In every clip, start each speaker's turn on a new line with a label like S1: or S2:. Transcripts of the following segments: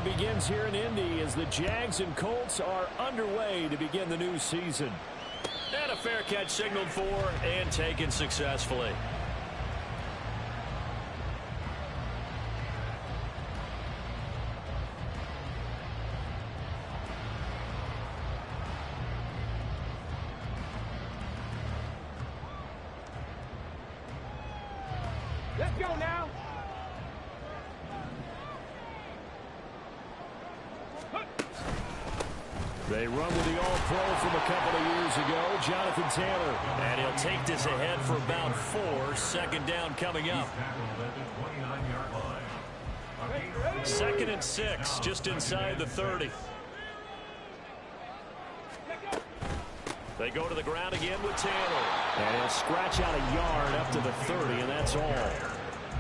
S1: begins here in Indy as the Jags and Colts are underway to begin the new season.
S2: And a fair catch signaled for and taken successfully.
S3: Let's go now.
S1: They run with the All-Pro from a couple of years ago, Jonathan Taylor.
S2: And he'll take this ahead for about 4. Second down coming up. 2nd and 6, just inside the 30. They go to the ground again with Taylor.
S1: And he'll scratch out a yard up to the 30, and that's all.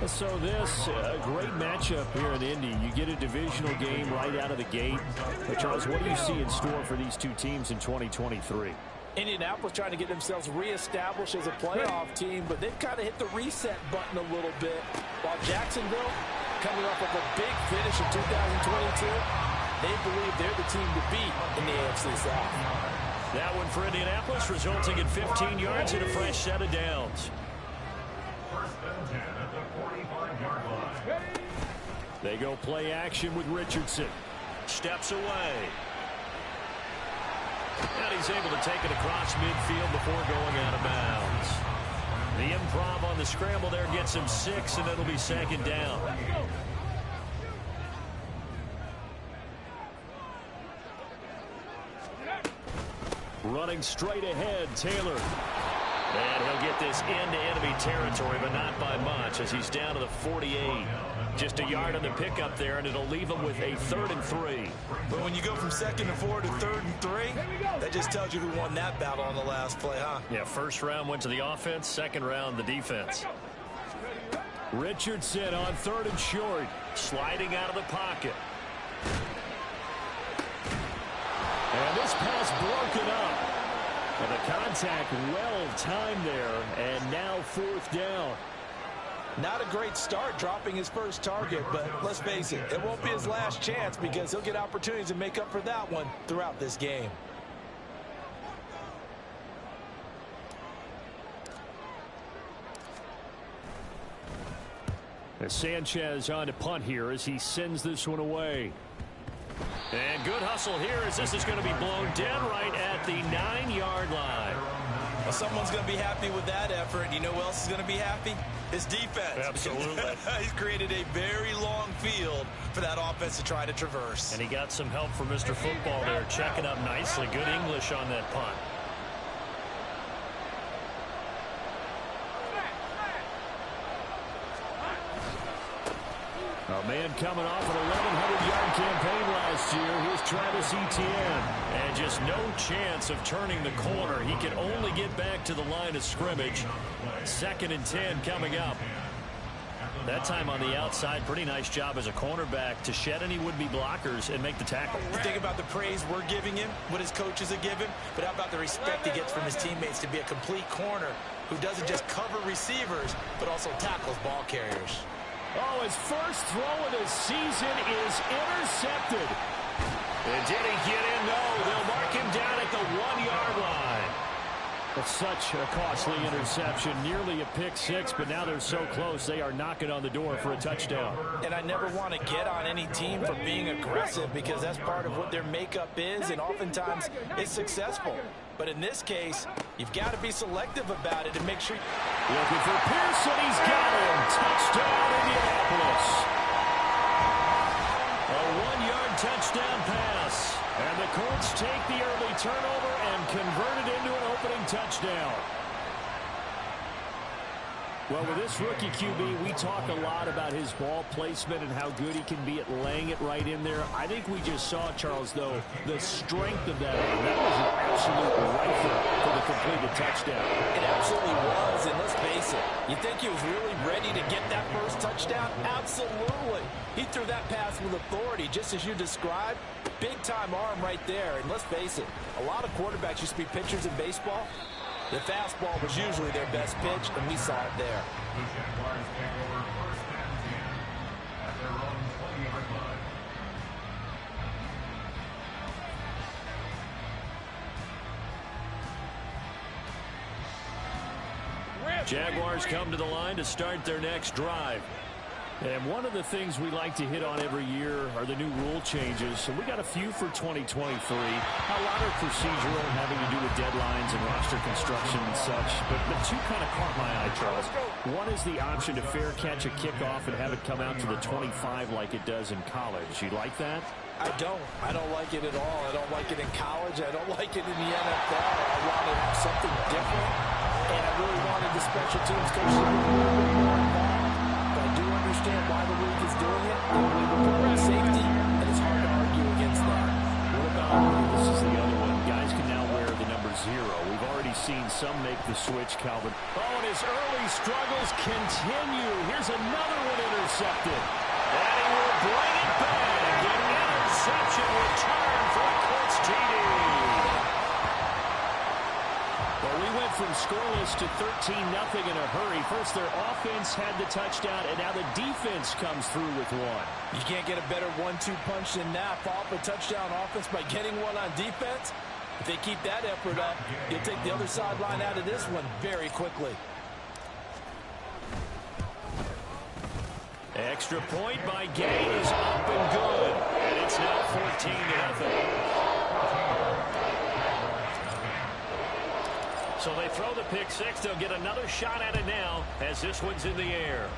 S1: So this, a great matchup here in Indy. You get a divisional game right out of the gate. But Charles, what do you see in store for these two teams in 2023?
S4: Indianapolis trying to get themselves reestablished as a playoff team, but they've kind of hit the reset button a little bit. While Jacksonville, coming off of a big finish in 2022, they believe they're the team to beat in the AFC South.
S2: That one for Indianapolis, resulting in 15 yards and a fresh set of downs.
S1: They go play action with Richardson.
S2: Steps away. And he's able to take it across midfield before going out of bounds. The improv on the scramble there gets him 6, and it'll be 2nd down.
S1: Running straight ahead, Taylor.
S2: And he'll get this into enemy territory, but not by much as he's down to the 48. Just a yard on the pickup there, and it'll leave him with a 3rd and 3.
S5: But when you go from 2nd and 4 to 3rd and 3, that just tells you who won that battle on the last play, huh?
S2: Yeah, first round went to the offense, second round the defense.
S1: Richardson on 3rd and short.
S2: Sliding out of the pocket.
S1: And this pass broken up. And the contact well timed there, and now 4th down.
S4: Not a great start dropping his first target, but let's face it, it won't be his last chance because he'll get opportunities to make up for that one throughout this game.
S1: And Sanchez on to punt here as he sends this one away.
S2: And good hustle here as this is going to be blown dead right at the 9-yard line.
S5: Well, someone's going to be happy with that effort. You know who else is going to be happy? His defense.
S2: Absolutely.
S5: He's created a very long field for that offense to try to traverse.
S2: And he got some help from Mr. Football there, checking up nicely. Good English on that punt.
S1: A man coming off an 1,100-yard campaign last year. Here's Travis Etienne.
S2: And just no chance of turning the corner. He can only get back to the line of scrimmage. 2nd and 10 coming up. That time on the outside, pretty nice job as a cornerback to shed any would-be blockers and make the tackle.
S5: You think about the praise we're giving him, what his coaches are giving, but how about the respect he gets from his teammates to be a complete corner who doesn't just cover receivers, but also tackles ball carriers.
S1: Oh, his first throw of the season is intercepted.
S2: And did he get in? No, they'll mark him down at the 1-yard line.
S1: It's such a costly interception, nearly a pick six, but now they're so close they are knocking on the door for a touchdown.
S4: And I never want to get on any team for being aggressive because that's part of what their makeup is, and oftentimes it's successful. But in this case, you've got to be selective about it and make sure.
S1: Looking for Pearson, he's got him. Touchdown, Indianapolis.
S2: A 1-yard touchdown pass.
S1: And the Colts take the early turnover and convert it into an opening touchdown. Well, with this rookie QB, we talk a lot about his ball placement and how good he can be at laying it right in there. I think we just saw, Charles, though, the strength of that arm. That was an absolute rifle for the completed touchdown.
S4: It absolutely was, and let's face it, you think he was really ready to get that first touchdown? Absolutely. He threw that pass with authority, just as you described. Big-time arm right there, and let's face it, a lot of quarterbacks used to be pitchers in baseball. The fastball was usually their best pitch, and we saw it there.
S2: Jaguars come to the line to start their next drive.
S1: And one of the things we like to hit on every year are the new rule changes. So we got a few for 2023. A lot are procedural, having to do with deadlines and roster construction and such. But two kind of caught my eye, Charles. One is the option to fair catch a kickoff and have it come out to the 25 like it does in college. You like that?
S4: I don't like it at all. I don't like it in college. I don't like it in the NFL. I want to have something different. And I really wanted the special teams coach to be a little bit more involved. I do understand why the league is doing it. They believe in promoting safety, and it's hard to argue against that.
S1: What about, this is the other one, guys can now wear the number 0. We've already seen some make the switch, Calvin.
S2: Oh, and his early struggles continue. Here's another one intercepted. And he will bring it back. An interception return for a Colts TD.
S1: Well, we went from scoreless to 13-0 in a hurry. First, their offense had the touchdown, and now the defense comes through with one.
S4: You can't get a better 1-2 punch than that. Follow up a touchdown offense by getting one on defense. If they keep that effort up, you'll take the other sideline out of this one very quickly.
S2: Extra point by Gay is up and good. And it's now 14-0. So they throw the pick six. They'll get another shot at it now as this one's in the air.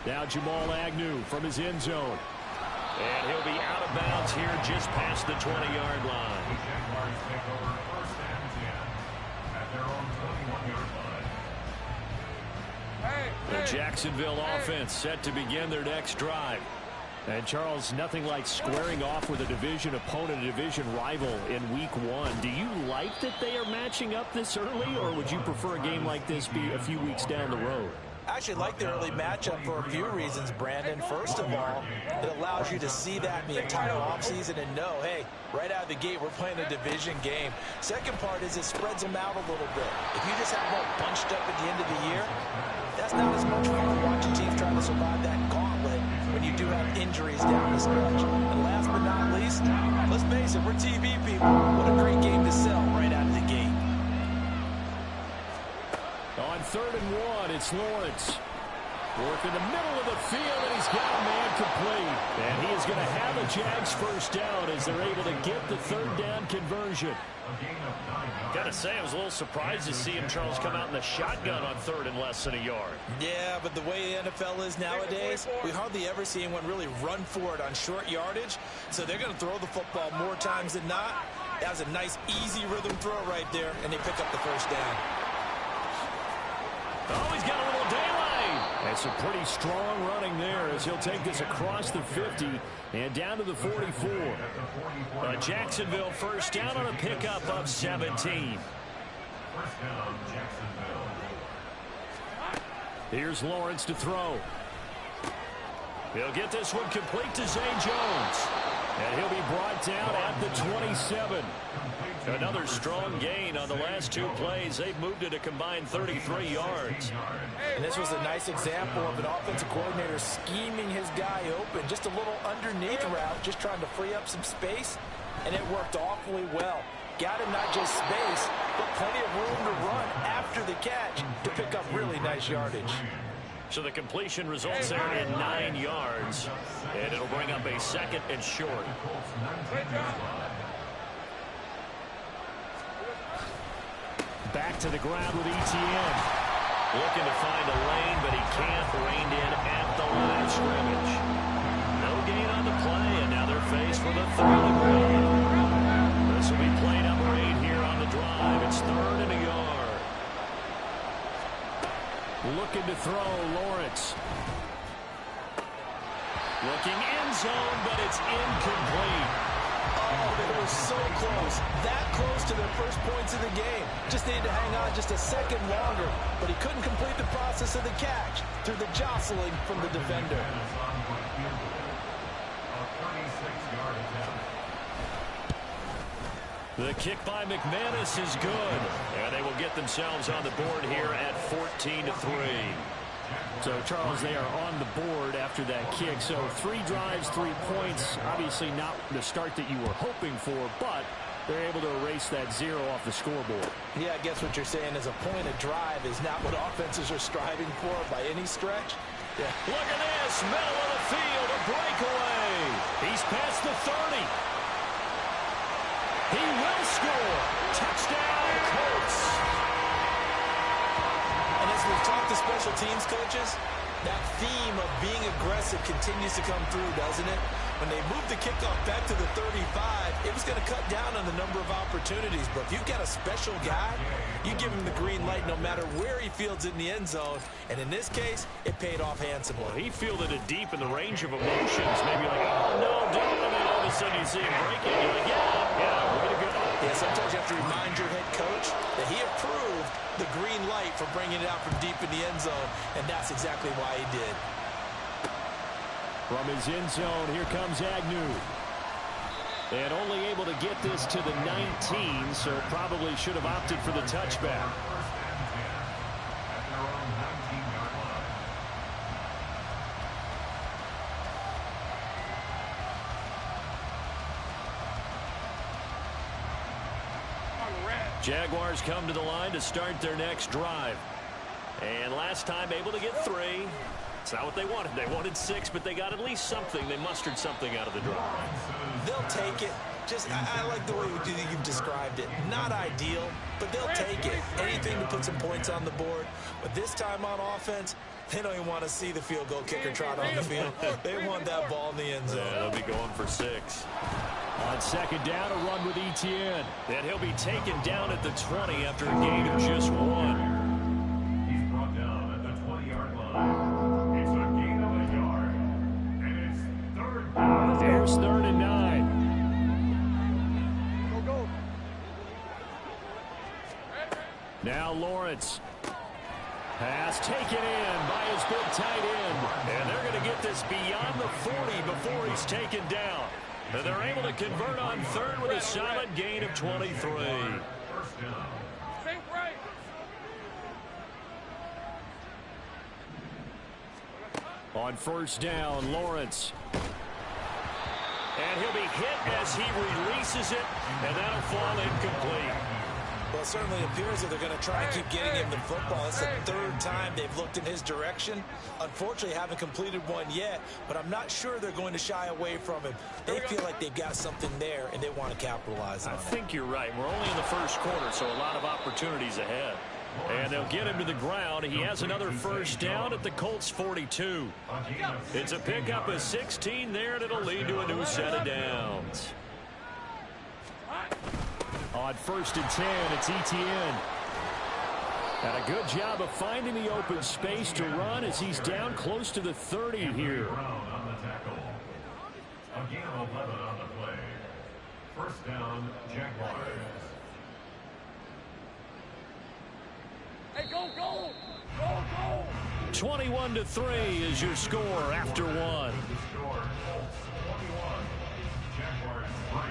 S1: Now Jamal Agnew from his end zone.
S2: And he'll be out of bounds here just past the 20-yard line. The Jacksonville offense set to begin their next drive.
S1: And, Charles, nothing like squaring off with a division opponent, a division rival in Week 1. Do you like that they are matching up this early, or would you prefer a game like this be a few weeks down the road?
S5: I actually like the early matchup for a few reasons, Brandon. First of all, it allows you to see that in the entire offseason and know, hey, right out of the gate, we're playing a division game. Second part is it spreads them out a little bit. If you just have them all bunched up at the end of the year, that's not as much fun watching teams trying to survive that gauntlet when you do have injuries down the stretch. And last but not least, let's face it, we're TV people. What a great game to sell right out of the gate.
S1: On 3rd and 1, it's Lawrence. Work in the middle of the field, and he's got a man complete. And he is going to have a Jags first down as they're able to get the 3rd down conversion.
S2: Gotta say, I was a little surprised to see him, Charles, come out in the shotgun on 3rd and less than a yard.
S5: Yeah, but the way the NFL is nowadays, we hardly ever see anyone really run for it on short yardage. So they're going to throw the football more times than not. That was a nice, easy rhythm throw right there, and they pick up the first down.
S2: Oh, he's got a little daylight.
S1: That's a pretty strong running there as he'll take this across the 50 and down to the 44.
S2: A Jacksonville first down on a pickup of 17.
S1: Here's Lawrence to throw.
S2: He'll get this one complete to Zay Jones.
S1: And he'll be brought down at the 27.
S2: Another strong gain on the last 2 plays. They've moved it a combined 33 yards.
S4: And this was a nice example of an offensive coordinator scheming his guy open. Just a little underneath route, just trying to free up some space. And it worked awfully well. Got him not just space, but plenty of room to run after the catch to pick up really nice yardage.
S2: So the completion results there in 9 yards. And it'll bring up a 2nd and short.
S1: Back to the ground with ETN.
S2: Looking to find a lane, but he can't. Reined in at the line of scrimmage. No gain on the play, and now they're faced with a 3rd and 1. This will be play number 8 here on the drive. It's 3rd and a yard.
S1: Looking to throw, Lawrence.
S2: Looking end zone, but it's incomplete.
S4: Oh, they were so close. That close to their first points of the game. Just needed to hang on just a second longer. But he couldn't complete the process of the catch through the jostling from the defender.
S2: The kick by McManus is good. And they will get themselves on the board here at 14-3.
S1: So, Charles, they are on the board after that kick. So 3 drives, 3 points. Obviously not the start that you were hoping for, but They're able to erase that 0 off the scoreboard.
S5: Yeah, I guess what you're saying is a point of drive is not what offenses are striving for by any stretch. Yeah.
S2: Look at this, middle of the field, a breakaway. He's past the 30. He will score. Touchdown, Colts.
S5: And as we've talked to special teams coaches, that theme of being aggressive continues to come through, doesn't it? When they moved the kickoff back to the 35, it was going to cut down on the number of opportunities. But if you've got a special guy, you give him the green light no matter where he fields it in the end zone. And in this case, it paid off handsomely.
S2: Well, he fielded it deep in the range of emotions. Maybe like, oh, no, don't. And then all of a sudden you see him break it. You're like, yeah, way to go.
S5: Yeah, sometimes you have to remind your head coach that he approved the green light for bringing it out from deep in the end zone. And that's exactly why he did.
S1: From his end zone, here comes Agnew. And only able to get this to the 19, so probably should have opted for the touchback.
S2: Jaguars come to the line to start their next drive. And last time able to get 3. It's not what they wanted. They wanted 6, but they got at least something. They mustered something out of the drive.
S5: They'll take it. I like the way you've described it. Not ideal, but they'll take it. Anything to put some points on the board. But this time on offense, they don't even want to see the field goal kicker trot on the field. They want that ball in the end zone.
S2: Yeah, they'll be going for 6.
S1: On second down, a run with Etienne.
S2: And he'll be taken down at the 20 after a gain of just 1.
S3: He's brought down at the 20-yard line. It's a gain of a yard. And it's 3rd down.
S1: There's 3rd and 9. Now Lawrence. Pass taken in by his big tight end.
S2: And they're going to get this beyond the 40 before he's taken down. And they're able to convert on 3rd with a solid gain of 23.
S3: First down.
S1: On first down, Lawrence.
S2: And he'll be hit as he releases it, and that'll fall incomplete.
S5: Well, it certainly appears that they're going to try and keep getting him the football. It's the 3rd time they've looked in his direction. Unfortunately, haven't completed one yet, but I'm not sure they're going to shy away from him. They feel like they've got something there, and they want to capitalize on it.
S2: I think you're right. We're only in the first quarter, so a lot of opportunities ahead. And they'll get him to the ground. He has another first down at the Colts 42. It's a pickup of 16 there, and it'll lead to a new set of downs.
S1: On 1st and 10, it's Etienne. And a good job of finding the open space to run as he's down close to the 30 here.
S3: On the tackle. A gain of 11 on the play. First down, Jaguars.
S6: Hey, go, go! Go, go!
S2: 21-3 is your score after 1.
S3: The score, Colts 21, Jaguars 3.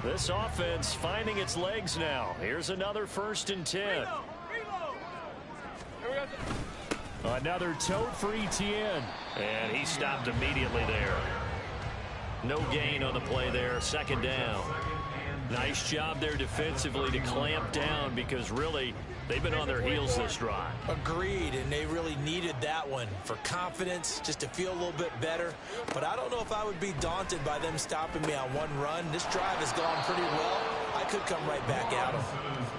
S2: This offense finding its legs now. Here's another 1st and 10.
S1: Another tote for Etienne.
S2: And he stopped immediately there. No gain on the play there. 2nd down. Nice job there defensively to clamp down because really they've been on their heels this drive.
S5: Agreed, and they really needed that one for confidence, just to feel a little bit better. But I don't know if I would be daunted by them stopping me on one run. This drive has gone pretty well. I could come right back at them.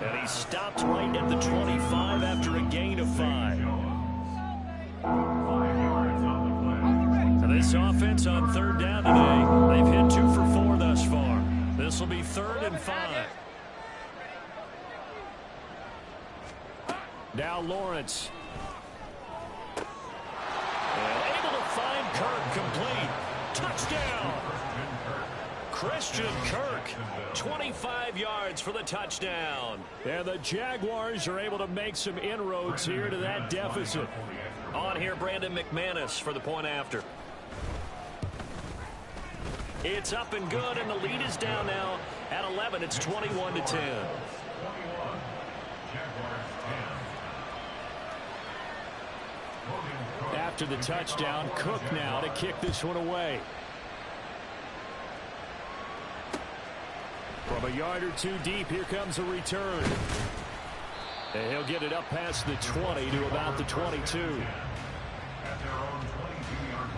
S2: And he stopped right at the 25 after a gain of 5.
S3: 5 yards on the play.
S2: This offense on 3rd down today, they've hit 2 for 4 thus far. This will be 3rd and 5.
S1: Now Lawrence.
S2: And able to find Kirk complete. Touchdown. Christian Kirk, 25 yards for the touchdown.
S1: And the Jaguars are able to make some inroads here to that deficit.
S2: On here, Brandon McManus for the point after. It's up and good, and the lead is down now at 11. It's 21-10.
S3: 21, Jaguars 10.
S1: After the touchdown, Cook now to kick this one away. From a yard or two deep, here comes a return. And he'll get it up past the 20 to about the 22.
S3: At their own 22-yard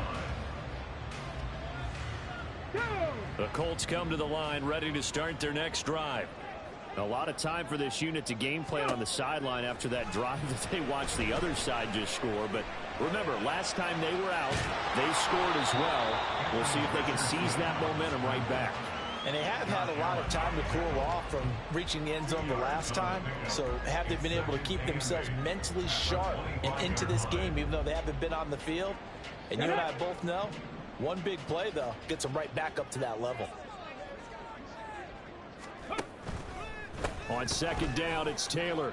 S3: line.
S2: The Colts come to the line ready to start their next drive.
S1: A lot of time for this unit to game plan on the sideline after that drive that they watched the other side just score. But remember, last time they were out, they scored as well. We'll see if they can seize that momentum right back.
S5: And they have had a lot of time to cool off from reaching the end zone the last time. So have they been able to keep themselves mentally sharp and into this game, even though they haven't been on the field? And you and I both know, one big play, though, gets them right back up to that level.
S1: On second down, it's Taylor.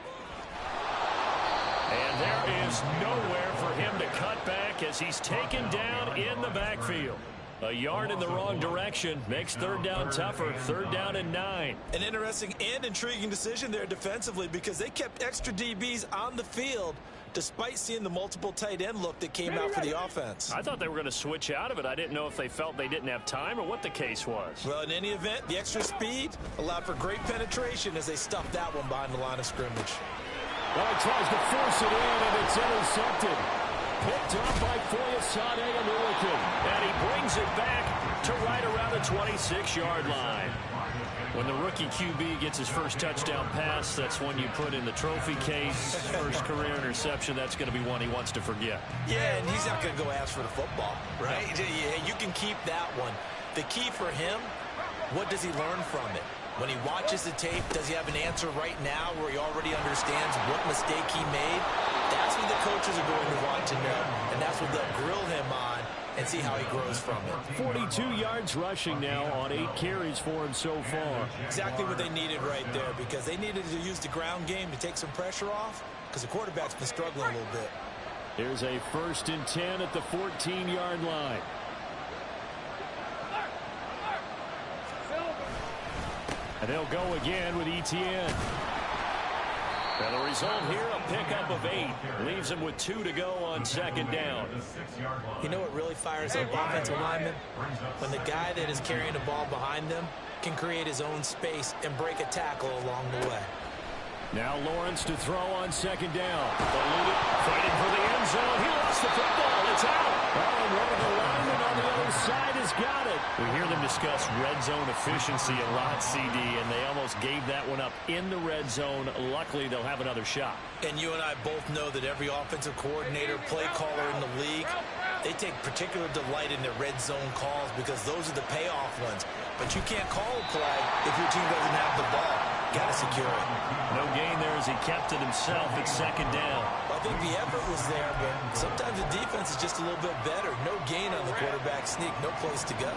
S2: And there is nowhere for him to cut back as he's taken down in the backfield. A yard in the wrong direction makes third down tougher. Third down and 9.
S5: An interesting and intriguing decision there defensively because they kept extra DBs on the field despite seeing the multiple tight end look that came out for the offense.
S2: I thought they were going to switch out of it. I didn't know if they felt they didn't have time or what the case was.
S5: Well, in any event, the extra speed allowed for great penetration as they stuffed that one behind the line of scrimmage.
S1: Well, he tries to force it in, and it's intercepted. Picked up by Foyesade Aluakin.
S2: And he brings it back to right around the 26-yard line. When the rookie QB gets his first touchdown pass, that's one you put in the trophy case. First career interception, that's going to be one he wants to forget.
S5: Yeah, and he's not going to go ask for the football, right? Yeah, you can keep that one. The key for him, what does he learn from it? When he watches the tape, does he have an answer right now where he already understands what mistake he made? That's what the coaches are going to want to know, and that's what they'll grill him on and see how he grows from it.
S1: 42 yards rushing now on 8 carries for him so far.
S5: Exactly what they needed right there because they needed to use the ground game to take some pressure off because the quarterback's been struggling a little bit.
S1: Here's a 1st and 10 at the 14-yard line. And they'll go again with Etienne.
S2: And the result here, a pickup of 8. Leaves him with 2 to go on second down.
S5: You know what really fires up offensive linemen? When the guy that is carrying the ball behind them can create his own space and break a tackle along the way.
S1: Now Lawrence to throw on second down. Eluded, fighting for the end zone. He lost the football. It's out. Oh, and one of the linemen on the other side has got it.
S2: We hear them discuss red zone efficiency a lot, CD, and they almost gave that one up in the red zone. Luckily, they'll have another shot.
S5: And you and I both know that every offensive coordinator, play caller in the league, they take particular delight in their red zone calls because those are the payoff ones. But you can't call a play if your team doesn't have the ball. Got to secure it.
S2: No gain there as he kept it himself at second down.
S5: I think the effort was there, but sometimes the defense is just a little bit better. No gain on the quarterback sneak. No place to go.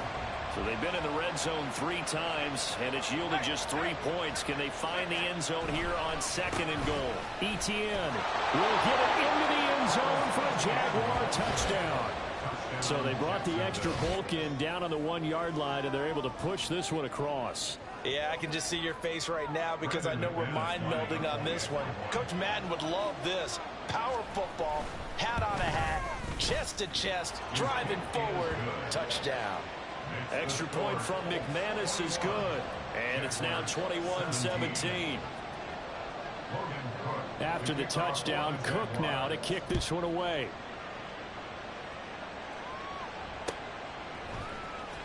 S2: So they've been in the red zone 3 times, and it's yielded just 3 points. Can they find the end zone here on second and goal?
S1: Etienne will get it into the end zone for a Jaguar touchdown. So they brought the extra bulk in down on the 1-yard line, and they're able to push this one across.
S5: Yeah, I can just see your face right now because I know we're mind melding on this one. Coach Madden would love this. Power football, hat on a hat, chest to chest, driving forward, touchdown.
S2: Extra point from McManus is good. And it's now 21-17.
S1: After the touchdown, Cook now to kick this one away.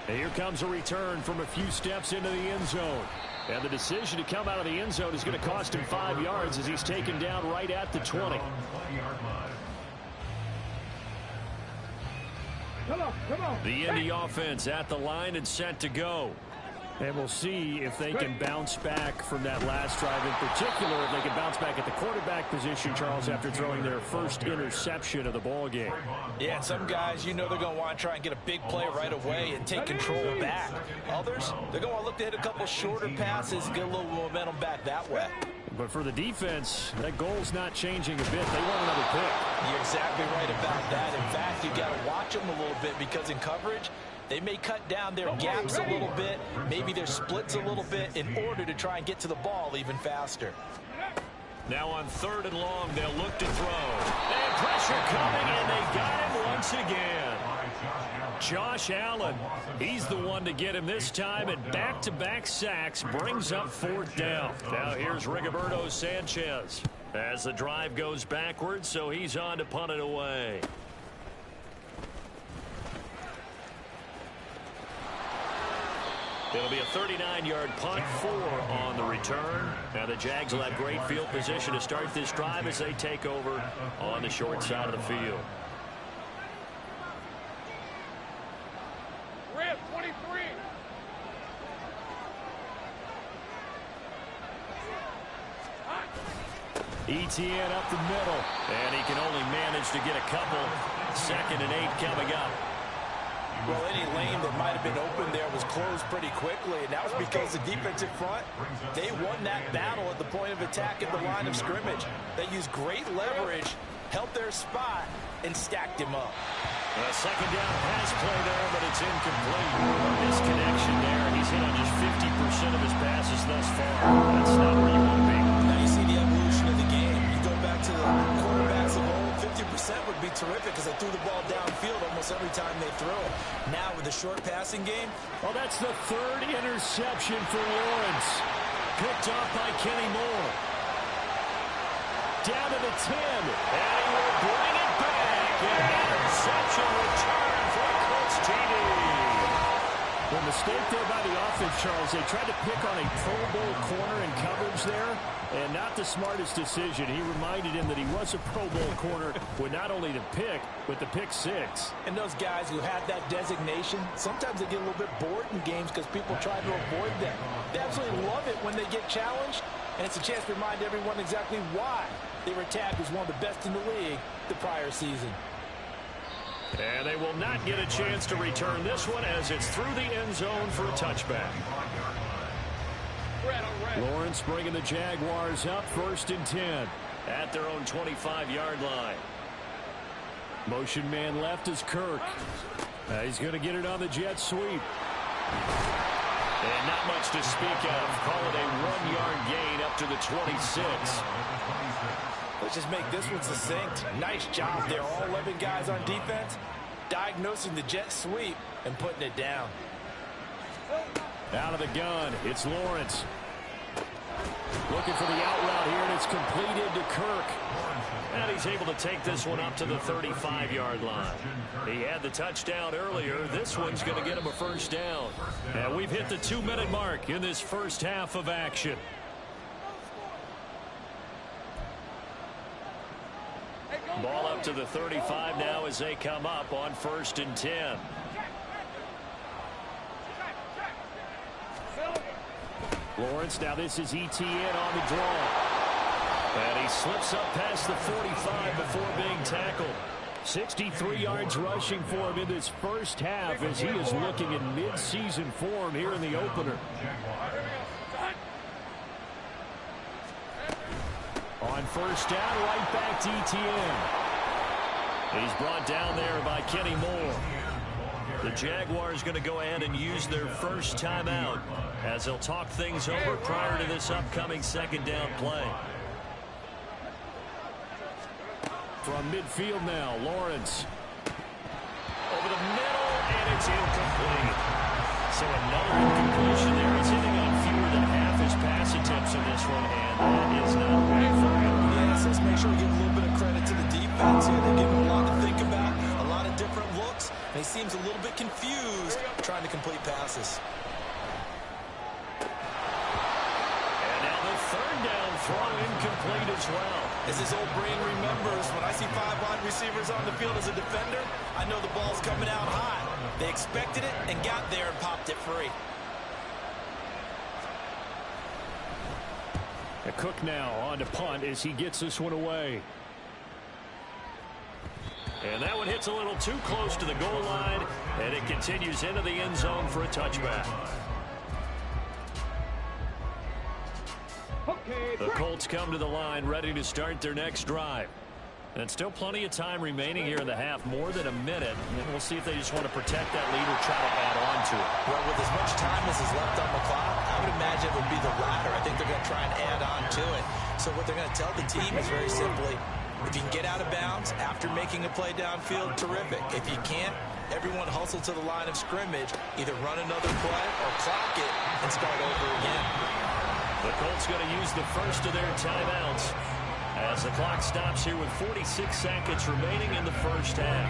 S1: And here comes a return from a few steps into the end zone. And the decision to come out of the end zone is going to cost him 5 yards as he's taken down right at the 20.
S6: Come on.
S2: The Indy offense at the line and set to go.
S1: And we'll see if they can bounce back from that last drive, in particular if they can bounce back at the quarterback position, Charles, after throwing their first interception of the ball game.
S5: Yeah, some guys, you know they're going to want to try and get a big play right away and take control back. Others, they're going to want to look to hit a couple shorter passes, get a little momentum back that way.
S1: But for the defense, that goal's not changing a bit. They want another pick.
S5: You're exactly right about that. In fact, you've got to watch them a little bit because in coverage, they may cut down their gaps a little bit, maybe their splits a little bit in order to try and get to the ball even faster.
S2: Now on 3rd and long, they'll look to throw. And pressure coming, and they got him once again. Josh Allen, he's the one to get him this time, and back-to-back sacks brings up 4th down. Now here's Rigoberto Sanchez as the drive goes backwards, so he's on to punt it away. It'll be a 39-yard punt, 4 on the return. Now the Jags will have great field position to start this drive as they take over on the short side of the field.
S6: Rip, 23.
S2: ETN up the middle, and he can only manage to get a couple. 2nd and 8 coming up.
S5: Well, any lane that might have been open there was closed pretty quickly, and that was because the defensive front, they won that battle at the point of attack at the line of scrimmage. They used great leverage, held their spot, and stacked him up.
S2: A 2nd down pass play there, but it's incomplete. Misconnection there. He's hit on just 50% of his passes thus far. That's not where you want to be.
S5: Now you see the evolution of the game. You go back to the quarterbacks of old, 50% would be terrific because they threw the ball downfield almost every time they threw it. Now with the short passing game.
S1: Oh, that's the 3rd interception for Lawrence. Picked off by Kenny Moore. Down to the 10. And he will bring it back. An interception return for Colts TD. The mistake there by the offense, Charles. They tried to pick on a Pro Bowl corner in coverage there, and not the smartest decision. He reminded him that he was a Pro Bowl corner with not only the pick, but the pick 6.
S5: And those guys who have that designation, sometimes they get a little bit bored in games because people try to avoid them. They absolutely love it when they get challenged, and it's a chance to remind everyone exactly why they were tagged as one of the best in the league the prior season.
S2: And they will not get a chance to return this one as it's through the end zone for a touchback.
S1: Lawrence bringing the Jaguars up 1st and 10.
S2: At their own 25-yard line.
S1: Motion man left is Kirk. He's going to get it on the jet sweep.
S2: And not much to speak of. Call it a 1-yard gain up to the 26.
S5: Let's just make this one succinct. Nice job there. All 11 guys on defense diagnosing the jet sweep and putting it down.
S1: Out of the gun, it's Lawrence. Looking for the out route here, and it's completed to Kirk.
S2: And he's able to take this one up to the 35-yard line. He had the touchdown earlier. This one's going to get him a 1st down.
S1: And we've hit the 2-minute mark in this first half of action.
S2: Ball up to the 35 now as they come up on 1st and 10.
S1: Lawrence, now this is ETN on the draw.
S2: And he slips up past the 45 before being tackled.
S1: 63 yards rushing for him in this first half as he is looking in mid-season form here in the opener. On 1st down, right back to ETN.
S2: He's brought down there by Kenny Moore. The Jaguars going to go ahead and use their first timeout as they'll talk things over prior to this upcoming 2nd down play.
S1: From midfield now, Lawrence.
S2: Over the middle, and it's incomplete. So another incompletion there. He's hitting on fewer than half his pass attempts in this one, and that is not right for him.
S5: Yes, let's make sure we give a little bit of credit to the defense here. They're giving him a lot to think about, a lot of different looks, and he seems a little bit confused trying to complete passes.
S2: And now the 3rd down throw incomplete as well.
S5: As his old brain remembers, when I see 5 wide receivers on the field as a defender, I know the ball's coming out high. They expected it and got there and popped it free.
S1: Cook now on to punt as he gets this one away.
S2: And that one hits a little too close to the goal line, and it continues into the end zone for a touchback. The Colts come to the line ready to start their next drive. And still plenty of time remaining here in the half, more than a minute. And we'll see if they just want to protect that lead or try to add on to it.
S5: Well, with as much time as is left on the clock, I would imagine it would be the latter. I think they're going to try and add on to it. So what they're going to tell the team is very simply, If you can get out of bounds after making a play downfield, terrific. If you can't, everyone hustle to the line of scrimmage, either run another play or clock it and start over again.
S2: The Colts going to use the first of their timeouts as the clock stops here with 46 seconds remaining in the first half.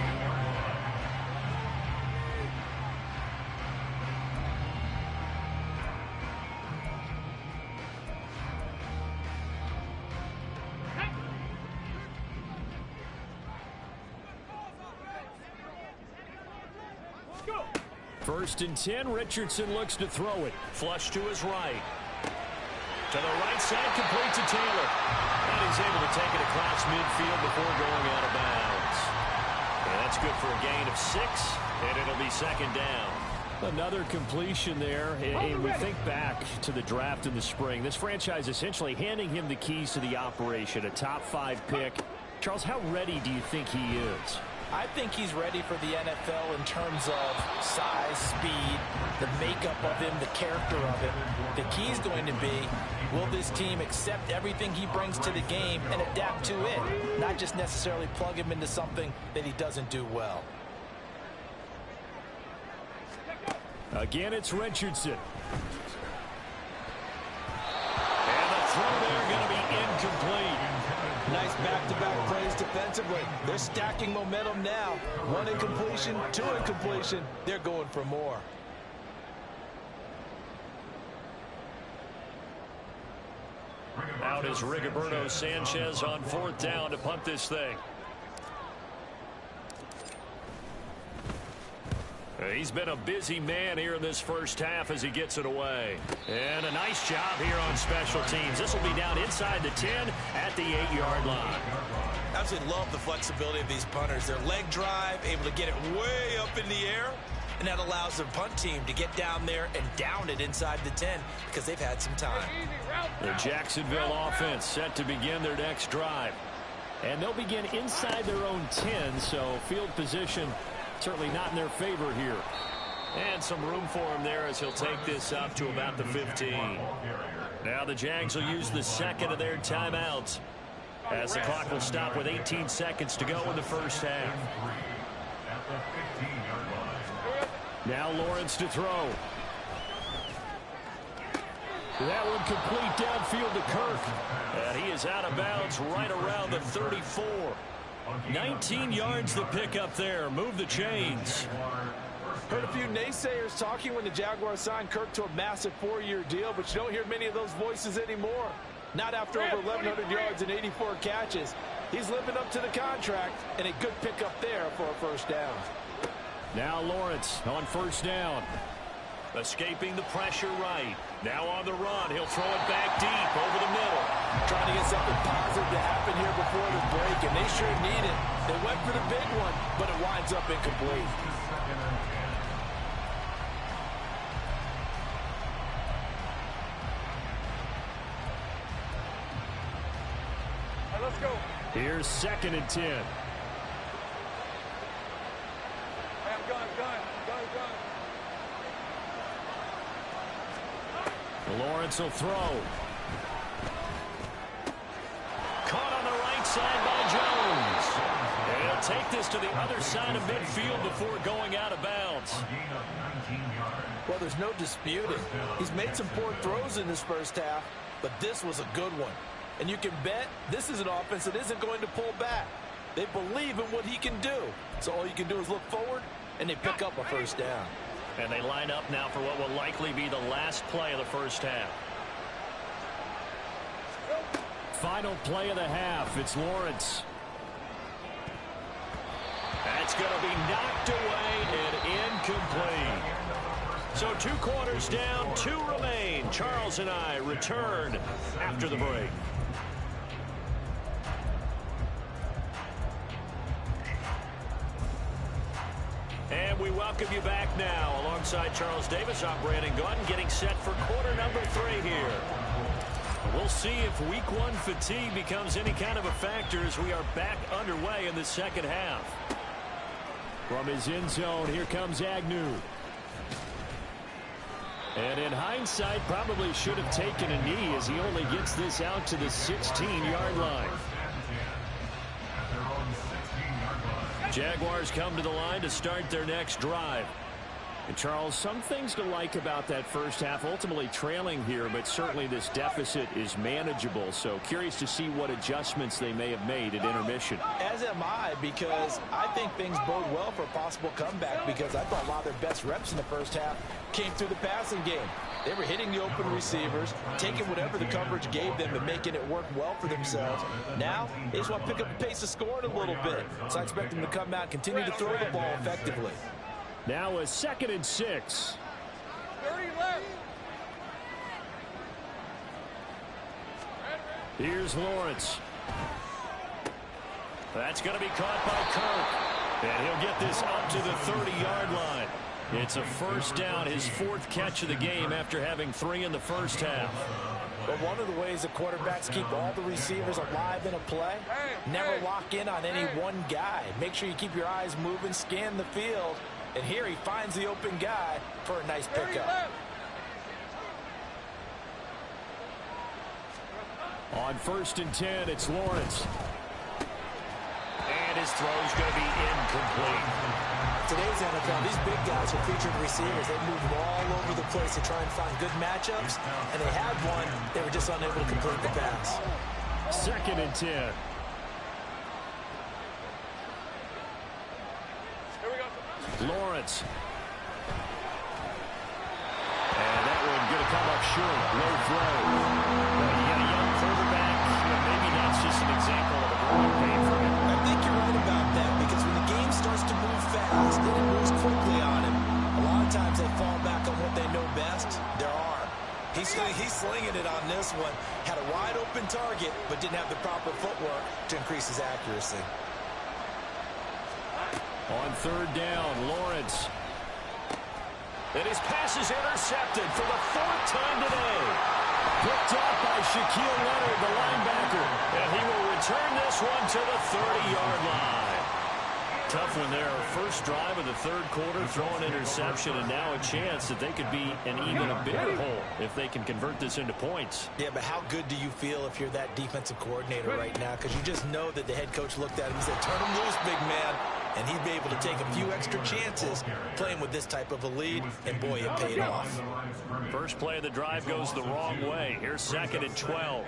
S1: First and 10, Richardson looks to throw it.
S2: Flush to his right. To the right side, complete to Taylor. And he's able to take it across midfield before going out of bounds. And that's good for a gain of 6, and it'll be second down.
S1: Another completion there, and we think back to the draft in the spring. This franchise essentially handing him the keys to the operation, a top 5 pick. Charles, how ready do you think he is?
S5: I think he's ready for the NFL in terms of size, speed, the makeup of him, the character of him. The key is going to be, will this team accept everything he brings to the game and adapt to it, not just necessarily plug him into something that he doesn't do well.
S1: Again, it's Richardson.
S2: And the throw there going to be incomplete.
S5: Nice back-to-back plays defensively. They're stacking momentum now. 1 incompletion, 2 incompletion. They're going for more.
S2: Out is Rigoberto Sanchez on 4th down to punt this thing. He's been a busy man here in this first half as he gets it away. And a nice job here on special teams. This will be down inside the 10 at the 8-yard line.
S5: Absolutely love the flexibility of these punters. Their leg drive, able to get it way up in the air, and that allows the punt team to get down there and down it inside the 10 because they've had some time.
S1: The Jacksonville offense set to begin their next drive. And they'll begin inside their own 10, so field position certainly not in their favor here.
S2: And some room for him there as he'll take this up to about the 15. Now the Jags will use the second of their timeouts as the clock will stop with 18 seconds to go in the first half.
S1: Now Lawrence to throw. That one complete downfield to Kirk.
S2: And he is out of bounds right around the 34. 19 yards the pick up there. Move the chains.
S5: Heard a few naysayers talking when the Jaguars signed Kirk to a massive 4-year deal, but you don't hear many of those voices anymore. Not after over 1,100 yards and 84 catches. He's living up to the contract, and a good pickup there for a first down.
S1: Now Lawrence on first down.
S2: Escaping the pressure right. Now on the run. He'll throw it back deep over the middle.
S5: Trying to get something positive to happen here before the break, and they sure need it. They went for the big one, but it winds up incomplete.
S6: Let's go.
S1: Here's 2nd and 10.
S6: Gun.
S1: Lawrence will throw.
S2: Caught on the right side by Jones. And he'll take this to the other side of midfield before going out of bounds.
S5: Well, there's no disputing. He's made some poor throws in this first half, but this was a good one. And you can bet this is an offense that isn't going to pull back. They believe in what he can do. So all you can do is look forward, and they pick up a first down.
S2: And they line up now for what will likely be the last play of the first half.
S1: Final play of the half. It's Lawrence.
S2: That's going to be knocked away and incomplete. So 2 quarters down, 2 remain. Charles and I return after the break. And we welcome you back now alongside Charles Davis. I'm Brandon Gaudin getting set for quarter number 3 here. We'll see if week 1 fatigue becomes any kind of a factor as we are back underway in the second half.
S1: From his end zone, here comes Agnew. And in hindsight, probably should have taken a knee as he only gets this out to the 16-yard line.
S2: Jaguars come to the line to start their next drive.
S1: And Charles, some things to like about that first half. Ultimately trailing here, but certainly this deficit is manageable. So curious to see what adjustments they may have made at intermission.
S5: As am I, because I think things bode well for a possible comeback, because I thought a lot of their best reps in the first half came through the passing game. They were hitting the open receivers, taking whatever the coverage gave them and making it work well for themselves. Now, they just want to pick up the pace of scoring a little bit. So I expect them to come out and continue to throw the ball effectively.
S1: Now a 2nd and 6.
S6: 30 left.
S1: Here's Lawrence.
S2: That's going to be caught by Kirk. And he'll get this up to the 30-yard line. It's a first down, his 4th catch of the game after having 3 in the first half.
S5: But one of the ways that quarterbacks keep all the receivers alive in a play, never lock in on any one guy. Make sure you keep your eyes moving, scan the field. And here he finds the open guy for a nice pickup.
S1: On 1st and 10, it's Lawrence.
S2: And his throw's going to be incomplete.
S5: Today's NFL, these big guys are featured receivers. They move all over the place to try and find good matchups. And they had one. They were just unable to complete the pass.
S1: 2nd and 10. Lawrence. And that one going to come up short. Low throw. You got a young quarterback. Maybe that's just an example of a growing pain for him.
S5: I think you're right about that, because when the game starts to move fast and it moves quickly on him, a lot of times they fall back on what they know best, their arm. He's slinging it on this one. Had a wide open target, but didn't have the proper footwork to increase his accuracy.
S1: On 3rd down, Lawrence.
S2: And his pass is intercepted for the 4th time today.
S1: Picked up by Shaquille Leonard, the linebacker.
S2: And he will return this one to the 30-yard line. Tough one there. First drive of the 3rd quarter, throwing interception, and now a chance that they could be in even a bigger hole if they can convert this into points.
S5: Yeah, but how good do you feel if you're that defensive coordinator right now? Because you just know that the head coach looked at him and said, turn him loose, big man. And he'd be able to take a few extra chances playing with this type of a lead, and boy, it paid off.
S2: First play of the drive goes the wrong way. Here's 2nd and 12.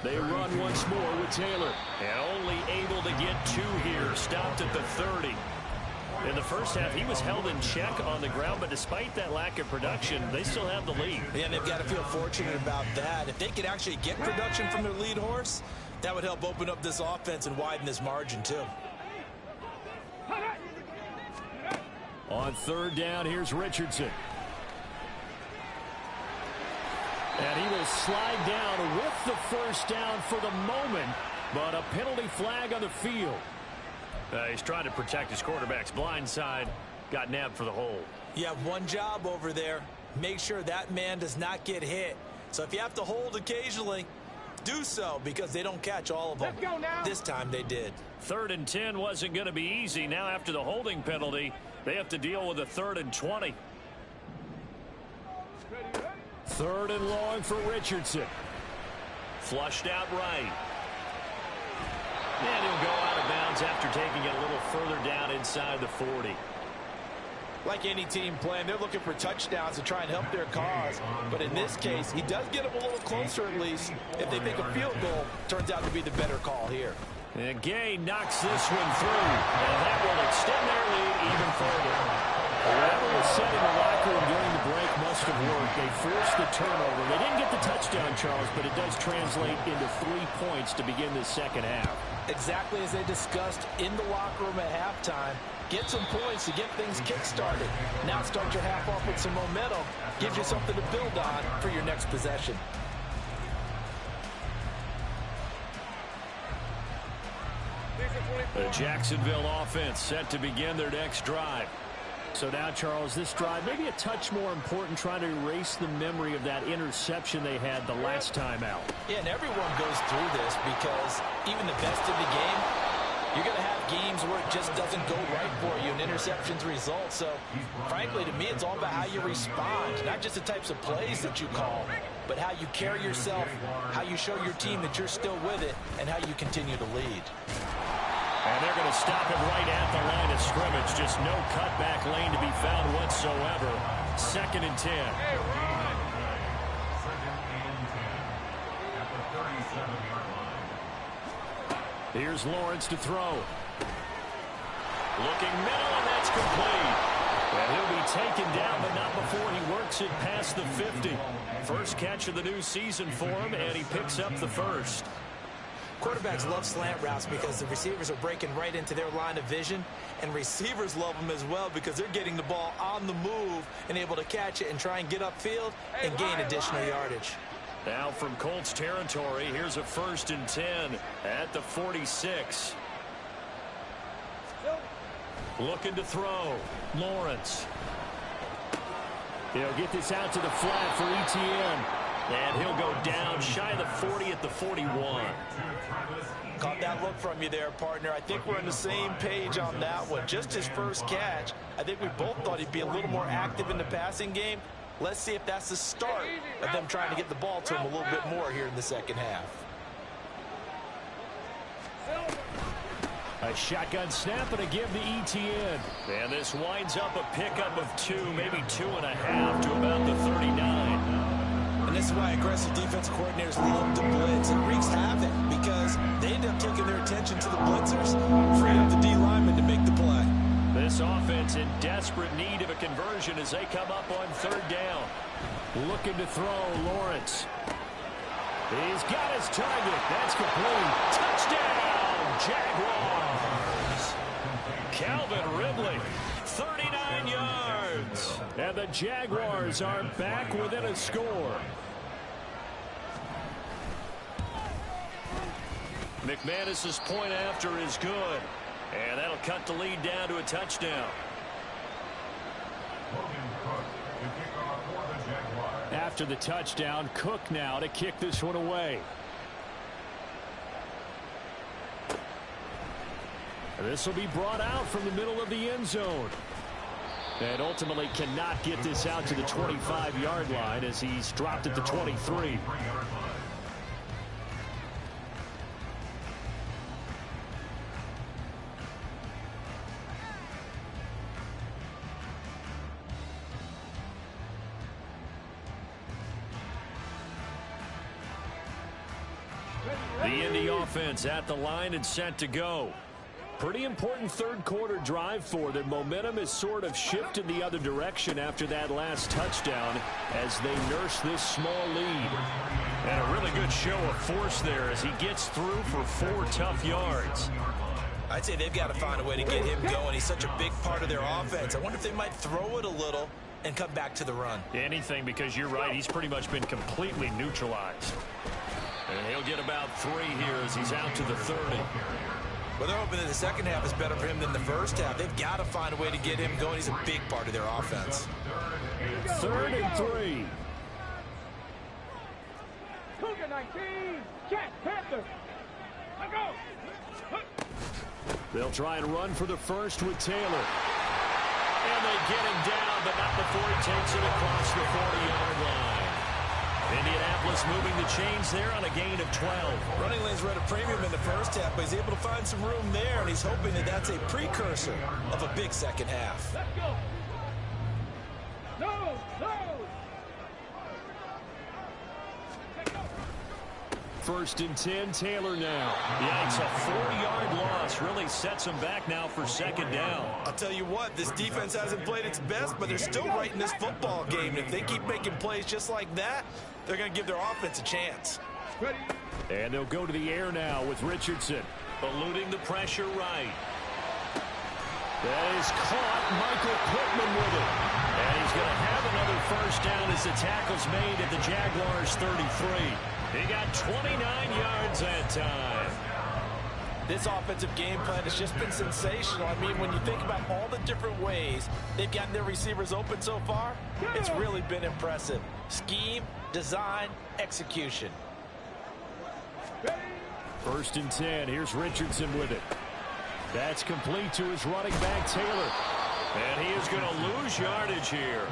S1: They run once more with Taylor.
S2: And only able to get 2 here. Stopped at the 30. In the first half, he was held in check on the ground, but despite that lack of production, they still have the lead.
S5: Yeah, and they've got to feel fortunate about that. If they could actually get production from their lead horse, that would help open up this offense and widen this margin, too.
S1: On 3rd down, here's Richardson. And he will slide down with the first down for the moment, but a penalty flag on the field.
S2: He's trying to protect his quarterback's blind side. Got nabbed for the hold.
S5: You have one job over there. Make sure that man does not get hit. So if you have to hold occasionally, do so, because they don't catch all of them. This time they did.
S2: 3rd and 10 wasn't going to be easy. Now after the holding penalty, they have to deal with a 3rd and 20.
S1: 3rd and long for Richardson.
S2: Flushed out right. And he'll go out of bounds after taking it a little further down inside the 40.
S5: Like any team playing, they're looking for touchdowns to try and help their cause. But in this case, he does get them a little closer at least. If they make a field goal, turns out to be the better call here.
S2: And Gay knocks this one through. And that will extend their lead even further.
S1: Whatever was said in the locker room during the break must have worked. They forced the turnover. They didn't get the touchdown, Charles, but it does translate into 3 points to begin the second half.
S5: Exactly as they discussed in the locker room at halftime. Get some points to get things kick-started. Now start your half off with some momentum. Gives you something to build on for your next possession.
S2: The Jacksonville offense set to begin their next drive.
S1: So now, Charles, this drive maybe a touch more important, trying to erase the memory of that interception they had the last time out.
S5: Yeah, and everyone goes through this, because even the best in the game, you're going to have games where it just doesn't go right for you and interceptions result. So, frankly, to me, it's all about how you respond, not just the types of plays that you call, but how you carry yourself, how you show your team that you're still with it, and how you continue to lead.
S2: And they're going to stop him right at the line of scrimmage. Just no cutback lane to be found whatsoever. 2nd and 10.
S3: Hey, Ron. Second and 10 at the 37-yard line.
S1: Here's Lawrence to throw.
S2: Looking middle, and that's complete. And he'll be taken down, but not before he works it past the 50. First catch of the new season for him, and he picks up the first.
S5: Quarterbacks love slant routes because the receivers are breaking right into their line of vision, and receivers love them as well because they're getting the ball on the move and able to catch it and try and get upfield and gain additional yardage.
S2: Now from Colts territory, here's a 1st and 10 at the 46. Looking to throw. Lawrence.
S1: He'll get this out to the flat for ETN.
S2: And he'll go down shy of the 40 at the 41.
S5: Caught that look from you there, partner. I think we're on the same page on that one. Just his first catch. I think we both thought he'd be a little more active in the passing game. Let's see if that's the start of them trying to get the ball to him a little bit more here in the second half.
S1: A shotgun snap and a give to ETN.
S2: And this winds up a pickup of 2, maybe 2.5 to about the 39.
S5: And this is why aggressive defensive coordinators love to blitz. It wreaks havoc because they end up taking their attention to the blitzers, freeing up the D lineman to make the play.
S2: This offense in desperate need of a conversion as they come up on 3rd down.
S1: Looking to throw, Lawrence. He's got his target. That's complete.
S2: Touchdown, Jaguars. Calvin Ridley, 39 yards.
S1: And the Jaguars are back within a score.
S2: McManus's point after is good. And that'll cut the lead down to a touchdown.
S1: After the touchdown, Cook now to kick this one away. This will be brought out from the middle of the end zone. And ultimately cannot get this out to the 25-yard line as he's dropped at the 23.
S2: The Indy offense at the line and set to go.
S1: Pretty important 3rd quarter drive for them. Momentum has sort of shifted the other direction after that last touchdown as they nurse this small lead.
S2: And a really good show of force there as he gets through for 4 tough yards.
S5: I'd say they've got to find a way to get him going. He's such a big part of their offense. I wonder if they might throw it a little and come back to the run.
S2: Anything, because you're right, he's pretty much been completely neutralized. And he'll get about 3 here as he's out to the 30.
S5: Well, they're hoping that the second half is better for him than the first half. They've got to find a way to get him going. He's a big part of their offense.
S1: 3rd and 3.
S6: Cougar 19, check, Panther. Let go.
S1: They'll try and run for the first with Taylor.
S2: And they get him down, but not before he takes it across the 40-yard line. Indianapolis moving the chains there on a gain of 12.
S5: Running lanes were at a premium in the first half, but he's able to find some room there, and he's hoping that that's a precursor of a big second half.
S6: Let's go. No, no.
S1: 1st and 10, Taylor now.
S2: Yeah, it's a 4-yard loss. Really sets him back now for 2nd down.
S5: I'll tell you what, this defense hasn't played its best, but they're still right in this football game. If they keep making plays just like that, they're going to give their offense a chance.
S6: Ready.
S1: And they'll go to the air now with Richardson.
S2: Eluding the pressure right.
S1: That is caught. Michael Pittman with it.
S2: And he's going to have another 1st down as the tackle's made at the Jaguars' 33. He got 29 yards that time.
S5: This offensive game plan has just been sensational. I mean, when you think about all the different ways they've gotten their receivers open so far, it's really been impressive. Scheme, design, execution.
S1: 1st and 10. Here's Richardson with it. That's complete to his running back, Taylor.
S2: And he is going to lose yardage here.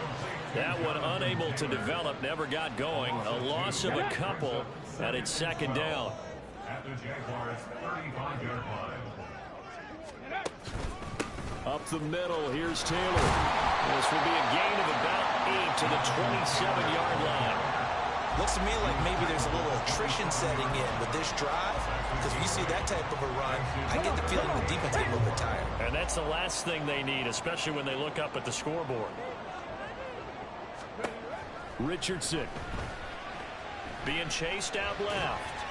S2: That one unable to develop, never got going. A loss of a couple, and it's 2nd down.
S3: At the Jaguars' 35-yard line.
S1: Up the middle, here's Taylor. This will be a gain of about 8 to the 27-yard line.
S5: Looks to me like maybe there's a little attrition setting in with this drive, because when you see that type of a run, I get the feeling the defense get a little bit tired.
S2: And that's the last thing they need, especially when they look up at the scoreboard.
S1: Richardson.
S2: Being chased out left.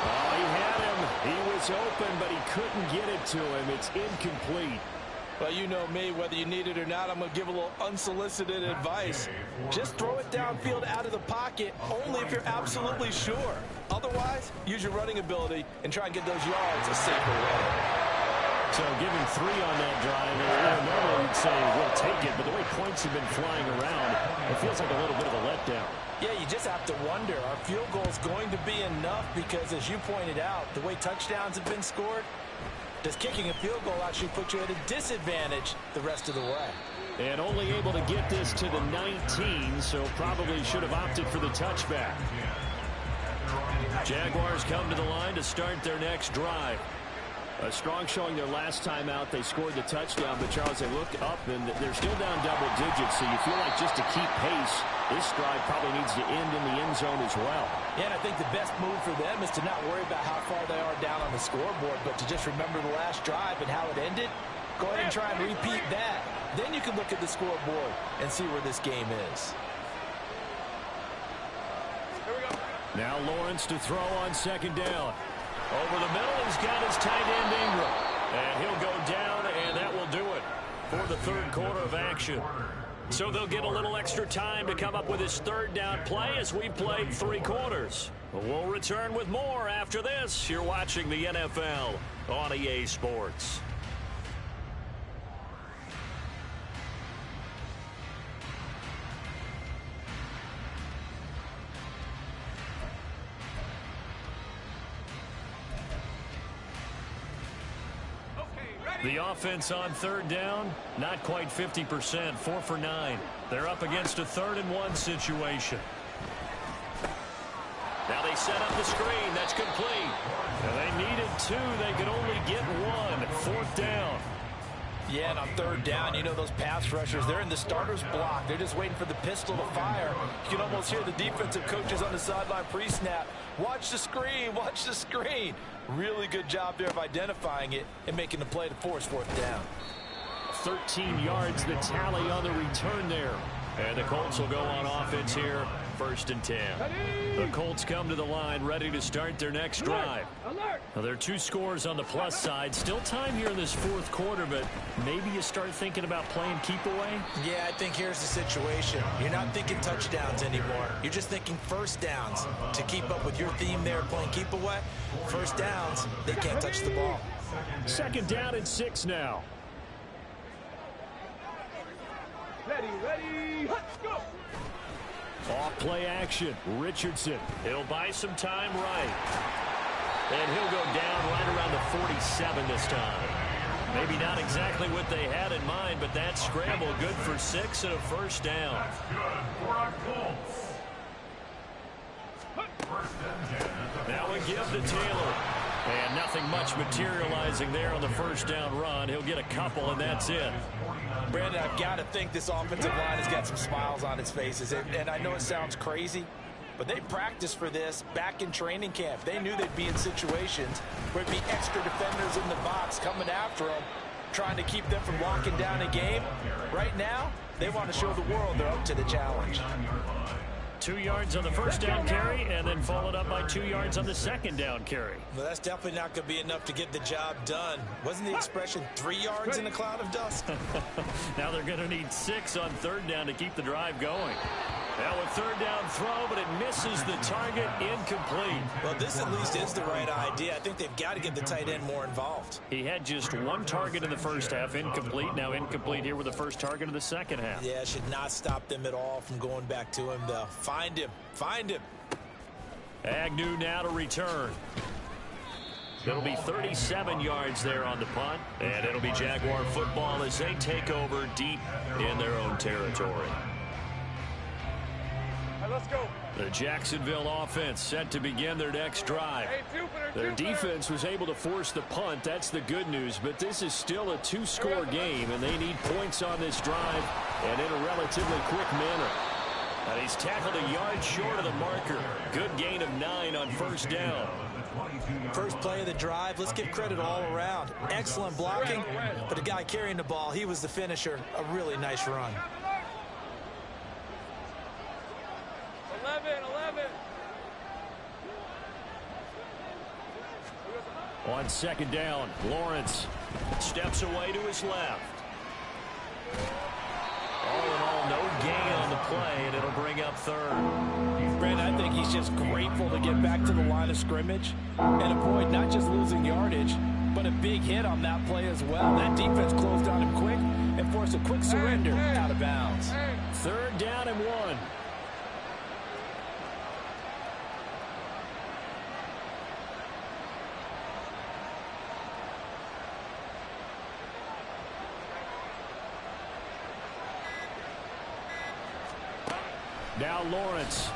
S1: Oh, he had him. He was open, but he couldn't get it to him. It's incomplete.
S5: Well, you know me, whether you need it or not, I'm going to give a little unsolicited advice. Just throw it downfield out of the pocket, only if you're absolutely sure. Otherwise, use your running ability and try and get those yards a safer way.
S1: So given 3 on that drive, normally you'd say we'll take it, but the way points have been flying around, it feels like a little bit of a letdown.
S5: Yeah, you just have to wonder, are field goals going to be enough? Because as you pointed out, the way touchdowns have been scored, does kicking a field goal actually put you at a disadvantage the rest of the way?
S1: And only able to get this to the 19, so probably should have opted for the touchback.
S2: Jaguars come to the line to start their next drive.
S1: A strong showing their last time out. They scored the touchdown, but Charles, they look up and they're still down double digits, so you feel like just to keep pace, this drive probably needs to end in the end zone as well.
S5: Yeah, and I think the best move for them is to not worry about how far they are down on the scoreboard, but to just remember the last drive and how it ended. Go ahead and try and repeat that. Then you can look at the scoreboard and see where this game is.
S1: Now Lawrence to throw on second down.
S2: Over the middle, he's got his tight end Ingram. And he'll go down, and that will do it for the third quarter of action. So they'll get a little extra time to come up with his third down play as we played 3 quarters. We'll return with more after this. You're watching the NFL on EA Sports. The offense on third down, not quite 50%, 4 for 9. They're up against a 3rd and 1 situation. Now they set up the screen. That's complete. Now they needed 2. They could only get 1. 4th down.
S5: Yeah, and on third down, you know those pass rushers, they're in the starter's block. They're just waiting for the pistol to fire. You can almost hear the defensive coaches on the sideline pre-snap. Watch the screen, watch the screen. Really good job there of identifying it and making the play to force 4th down.
S1: 13 yards, the tally on the return there.
S2: And the Colts will go on offense here, 1st and 10. The Colts come to the line ready to start their next drive. Now, there are 2 scores on the plus side. Still time here in this 4th quarter, but maybe you start thinking about playing keep away?
S5: Yeah, I think here's the situation. You're not thinking touchdowns anymore. You're just thinking first downs. To keep up with your theme there, playing keep away, first downs, they can't touch the ball.
S1: 2nd down and 6 now.
S6: Ready, let's go!
S1: Off play action, Richardson.
S2: He'll buy some time right. And he'll go down right around the 47 this time. Maybe not exactly what they had in mind, but that scramble good for 6 and a 1st down.
S3: That's good for our Colts.
S2: Now a give to Taylor. And nothing much materializing there on the 1st down run. He'll get a couple, and that's it.
S5: Brandon, I've got to think this offensive line has got some smiles on its faces. And I know it sounds crazy, but they practiced for this back in training camp. They knew they'd be in situations where it'd be extra defenders in the box coming after them, trying to keep them from locking down a game. Right now, they want to show the world they're up to the challenge.
S2: 2 yards on the 1st down carry, and then followed up by 2 yards on the 2nd down carry.
S5: Well, that's definitely not going to be enough to get the job done. Wasn't the expression 3 yards in a cloud of dust?
S2: Now they're going to need 6 on 3rd down to keep the drive going. Now a 3rd down throw, but it misses the target, incomplete.
S5: Well, this at least is the right idea. I think they've got to get the tight end more involved.
S2: He had just 1 target in the 1st half, incomplete. Now incomplete here with the 1st target of the 2nd half.
S5: Yeah, it should not stop them at all from going back to him, though. Find him. Find him.
S2: Agnew now to return. It'll be 37 yards there on the punt, and it'll be Jaguar football as they take over deep in their own territory.
S6: let's go.
S2: The Jacksonville offense set to begin their next drive. Their defense was able to force the punt. That's the good news. But this is still a two-score game, and they need points on this drive and in a relatively quick manner. And he's tackled a yard short of the marker. Good gain of 9 on first down.
S5: First play of the drive, let's give credit all around. Excellent blocking, but the guy carrying the ball, he was the finisher. A really nice run.
S6: 11.
S2: On second down, Lawrence steps away to his left. All in all, no gain on the play, and it'll bring up third.
S5: Brandon, I think he's just grateful to get back to the line of scrimmage and avoid not just losing yardage, but a big hit on that play as well. That defense closed on him quick and forced a quick surrender out of bounds.
S2: Third down and 1. Now Lawrence.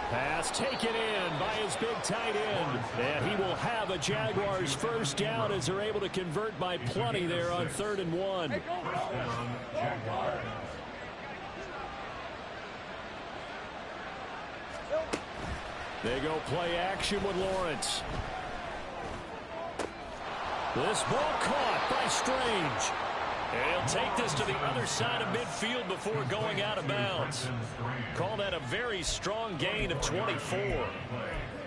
S2: Pass taken in by his big tight end. And he will have a Jaguars first down as they're able to convert by plenty there on 3rd and 1. They go play action with Lawrence. This ball caught by Strange. And he'll take this to the other side of midfield before going out of bounds. Call that a very strong gain of 24.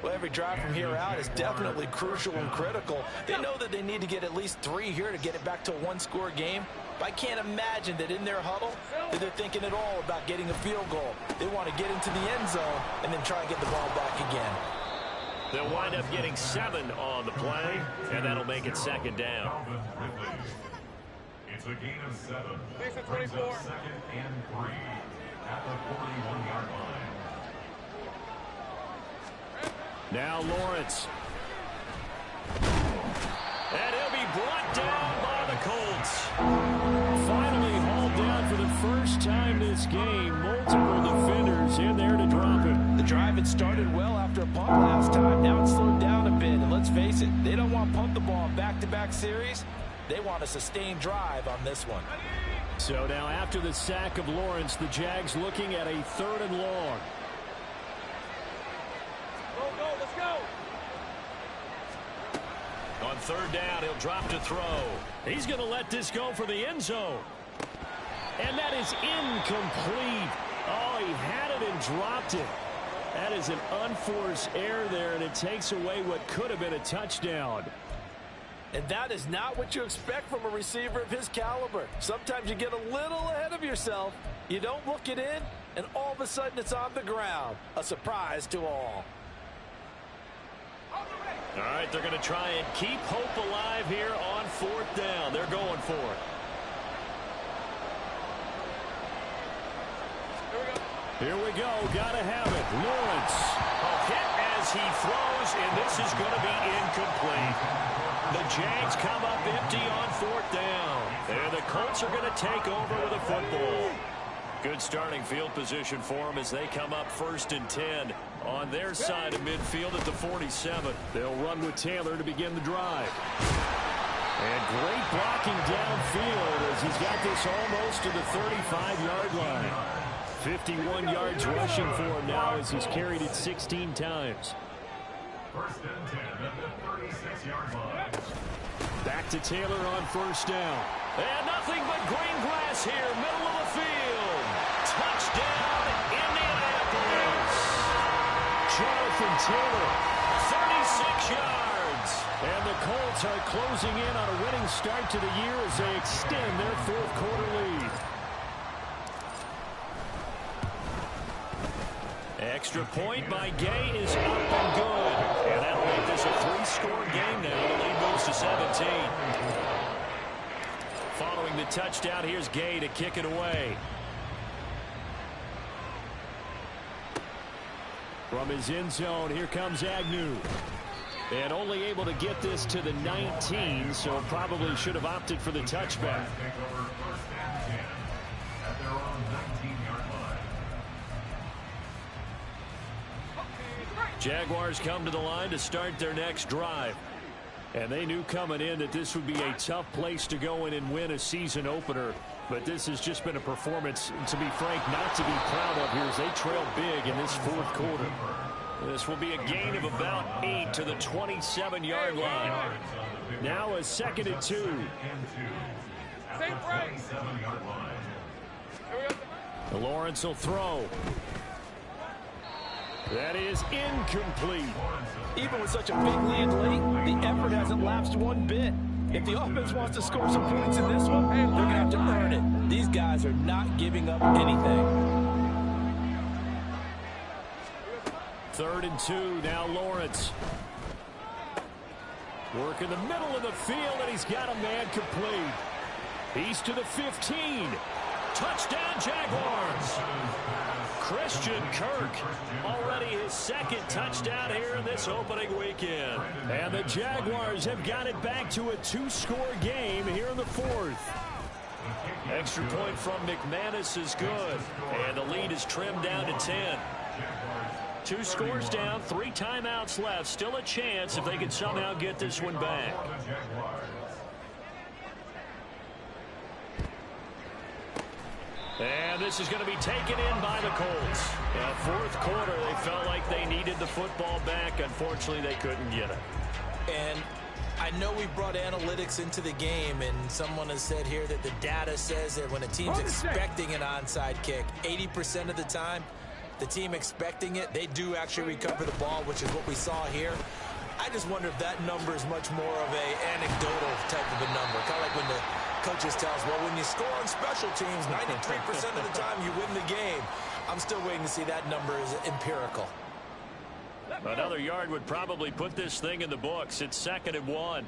S5: Well, every drive from here out is definitely crucial and critical. They know that they need to get at least 3 here to get it back to a one-score game. But I can't imagine that in their huddle that they're thinking at all about getting a field goal. They want to get into the end zone and then try and get the ball back again.
S2: They'll wind up getting 7 on the play, and that'll make it second down.
S3: It's a gain of 7.
S6: Makes it 24.
S3: Second and 3 at the 41-yard line.
S2: Now Lawrence. And he'll be brought down by the Colts. Finally hauled down for the first time this game. Multiple defenders in there to drop it.
S5: The drive had started well after a punt last time. Now it's slowed down a bit. And let's face it, they don't want to pump the ball in back-to-back series. They want a sustained drive on this one.
S2: So now after the sack of Lawrence, the Jags looking at a 3rd and long.
S6: Go, let's go.
S2: On 3rd down, he'll drop to throw. He's going to let this go for the end zone. And that is incomplete. Oh, he had it and dropped it. That is an unforced error there, and it takes away what could have been a touchdown.
S5: And that is not what you expect from a receiver of his caliber. Sometimes you get a little ahead of yourself. You don't look it in, and all of a sudden it's on the ground. A surprise to all.
S2: All right, they're going to try and keep hope alive here on 4th down. They're going for it. Here we go. Got to have it. Lawrence. A hit as he throws, and this is going to be incomplete. The Jags come up empty on 4th down. And the Colts are going to take over with a football. Good starting field position for them as they come up 1st and 10 on their side of midfield at the 47. They'll run with Taylor to begin the drive. And great blocking downfield as he's got this almost to the 35-yard line. 51 yards rushing for him now as he's carried it 16 times.
S3: 1st and 10 at the 36-yard line.
S2: Back to Taylor on 1st down. And nothing but green grass here, middle of the field. Touchdown, Indianapolis. Jonathan Taylor, 36 yards. And the Colts are closing in on a winning start to the year as they extend their 4th quarter lead. Extra point by Gay is up and good. And that'll make this a 3-score game now. The lead moves to 17. Following the touchdown, here's Gay to kick it away. From his end zone, here comes Agnew. And only able to get this to the 19, so probably should have opted for the touchback.
S3: Take over 1st and 10 at their own 19-yard line.
S2: Jaguars come to the line to start their next drive. And they knew coming in that this would be a tough place to go in and win a season opener. But this has just been a performance, to be frank, not to be proud of here as they trail big in this fourth quarter. This will be a gain of about 8 to the 27-yard line. Now a 2nd and 2. Lawrence will throw. That is incomplete.
S4: Even with such a big lead late, the effort hasn't lapsed one bit. If the offense wants to score some points in this one, they're going to have to earn it. These guys are not giving up anything.
S2: 3rd and 2, now Lawrence. Work in the middle of the field, and he's got a man complete. He's to the 15. Touchdown, Jaguars. Christian Kirk, already his 2nd touchdown here in this opening weekend. And the Jaguars have got it back to a 2-score game here in the 4th. Extra point from McManus is good. And the lead is trimmed down to 10. 2 scores down, 3 timeouts left. Still a chance if they can somehow get this one back. And this is going to be taken in by the Colts. Fourth quarter, they felt like they needed the football back. Unfortunately, they couldn't get it.
S5: And I know we brought analytics into the game, and someone has said here that the data says that when a team's expecting an onside kick, 80% of the time, the team expecting it, they do actually recover the ball, which is what we saw here. I just wonder if that number is much more of a anecdotal type of a number. Kind of like when the coaches tell us, well, when you score on special teams, 93% of the time you win the game. I'm still waiting to see that number is empirical.
S2: Another yard would probably put this thing in the books. It's 2nd and 1.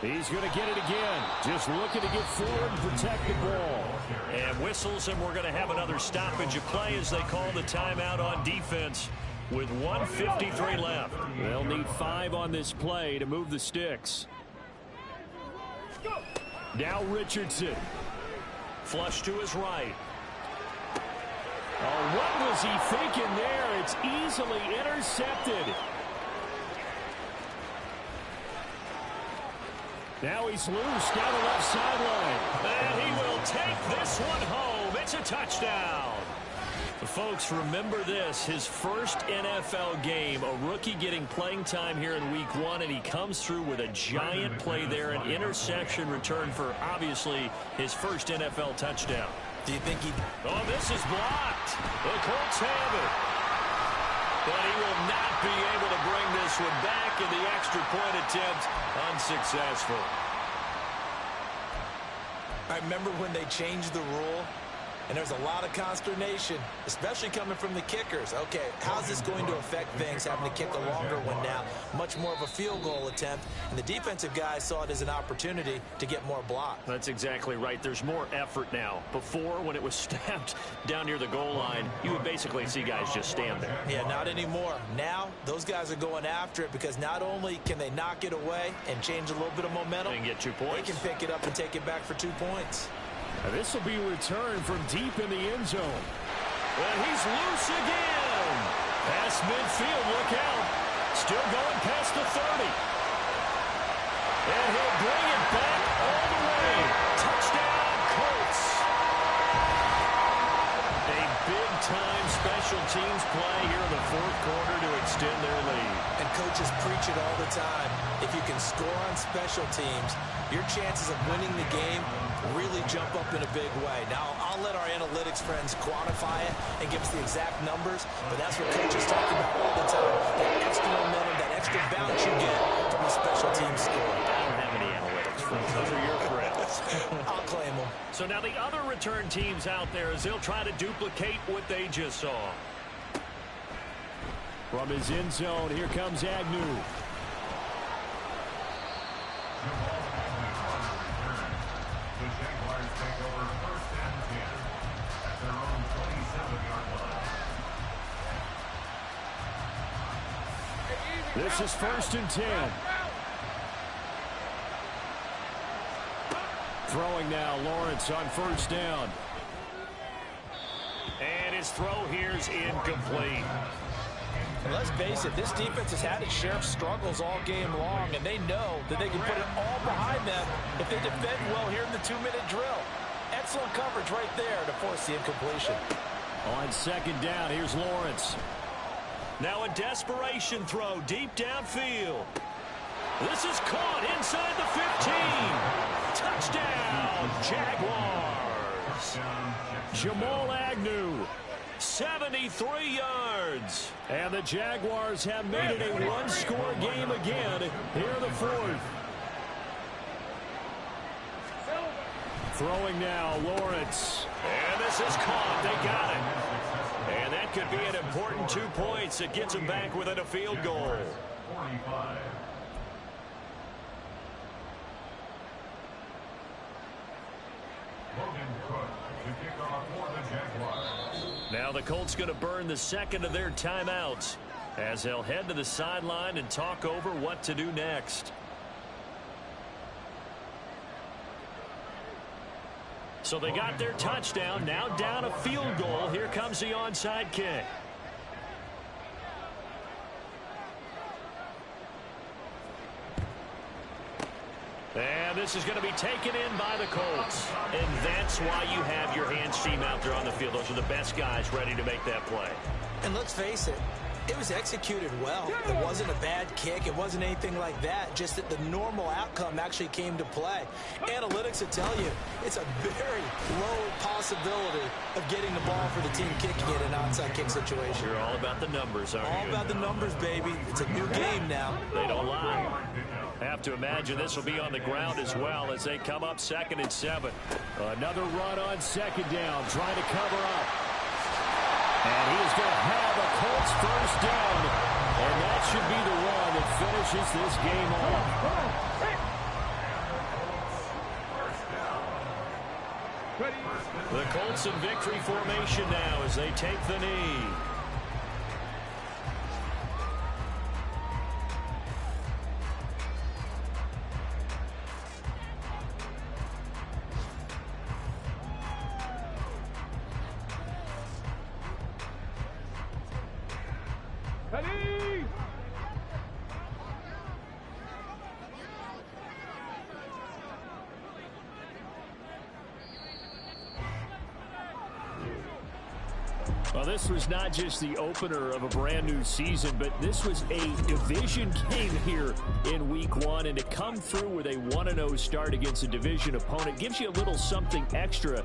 S1: He's going to get it again. Just looking to get forward and protect the ball.
S2: And whistles, and we're going to have another stoppage of play as they call the timeout on defense with 1:53 left.
S1: They'll need 5 on this play to move the sticks. Now Richardson.
S2: Flush to his right.
S1: Oh, what was he thinking there? It's easily intercepted. Now he's loose down the left sideline.
S2: And he will take this one home. It's a touchdown. Folks, remember this, his first NFL game, a rookie getting playing time here in week 1, and he comes through with a giant play there, an interception return for, obviously, his first NFL touchdown.
S5: Do you think he...
S2: Oh, this is blocked. The Colts have it. But he will not be able to bring this one back, and the extra point attempt unsuccessful.
S5: I remember when they changed the rule, and there's a lot of consternation, especially coming from the kickers. Okay, how's this going to affect things, having to kick a longer one now? Much more of a field goal attempt, and the defensive guys saw it as an opportunity to get more blocks.
S2: That's exactly right. There's more effort now. Before, when it was snapped down near the goal line, you would basically see guys just stand there.
S5: Yeah, not anymore. Now, those guys are going after it because not only can they knock it away and change a little bit of momentum,
S2: They can get 2 points.
S5: they can pick it up and take it back for 2 points.
S1: This will be returned from deep in the end zone.
S2: And he's loose again. Past midfield, look out. Still going past the 30. And he'll bring it back all the way. Touchdown, Colts. A big-time special teams play here in the fourth quarter to extend their lead.
S5: And coaches preach it all the time. If you can score on special teams, your chances of winning the game really jump up in a big way. Now, I'll let our analytics friends quantify it and give us the exact numbers, but that's what coaches talk about all the time. That extra momentum, that extra bounce you get from a special team score.
S2: I don't have any analytics, friends. Those are your friends.
S5: I'll claim them.
S2: So now the other return teams out there as they'll try to duplicate what they just saw.
S1: From his end zone, here comes Agnew.
S3: The Jaguars take over 1st and 10 at their own 27-yard line.
S1: This is 1st and 10. Throwing now, Lawrence on 1st down.
S2: And his throw here's incomplete.
S5: Let's face it, this defense has had its share of struggles all game long, and they know that they can put it all behind them if they defend well here in the 2-minute drill. Excellent coverage right there to force the incompletion.
S1: On second down, here's Lawrence.
S2: Now a desperation throw deep downfield. This is caught inside the 15. Touchdown, Jaguars.
S1: Jamal Agnew.
S2: 73 yards.
S1: And the Jaguars have made it a one-score game again here in the fourth. Throwing now, Lawrence.
S2: And this is caught. They got it. And that could be an important 2 points. It gets them back within a field goal.
S3: 45. Logan Cook to kick off for the Jaguars.
S2: Now the Colts going to burn the second of their timeouts as they'll head to the sideline and talk over what to do next. So they got their touchdown, now down a field goal. Here comes the onside kick. And this is going to be taken in by the Colts. And that's why you have your hands team out there on the field. Those are the best guys ready to make that play.
S5: And let's face it, it was executed well. It wasn't a bad kick. It wasn't anything like that. Just that the normal outcome actually came to play. Analytics will tell you it's a very low possibility of getting the ball for the team kicking it in an onside kick situation.
S2: You're all about the numbers, aren't you?
S5: All about the numbers, baby. It's a new game now.
S2: They don't lie. Have to imagine this will be on the ground as well as they come up 2nd and 7.
S1: Another run on second down, trying to cover up. And he is going to have a Colts first down. And that should be the one that finishes this game off.
S2: The Colts in victory formation now as they take the knee.
S6: Ready?
S1: Well, this was not just the opener of a brand new season, but this was a division game here in week 1. And to come through with a 1-0 start against a division opponent gives you a little something extra.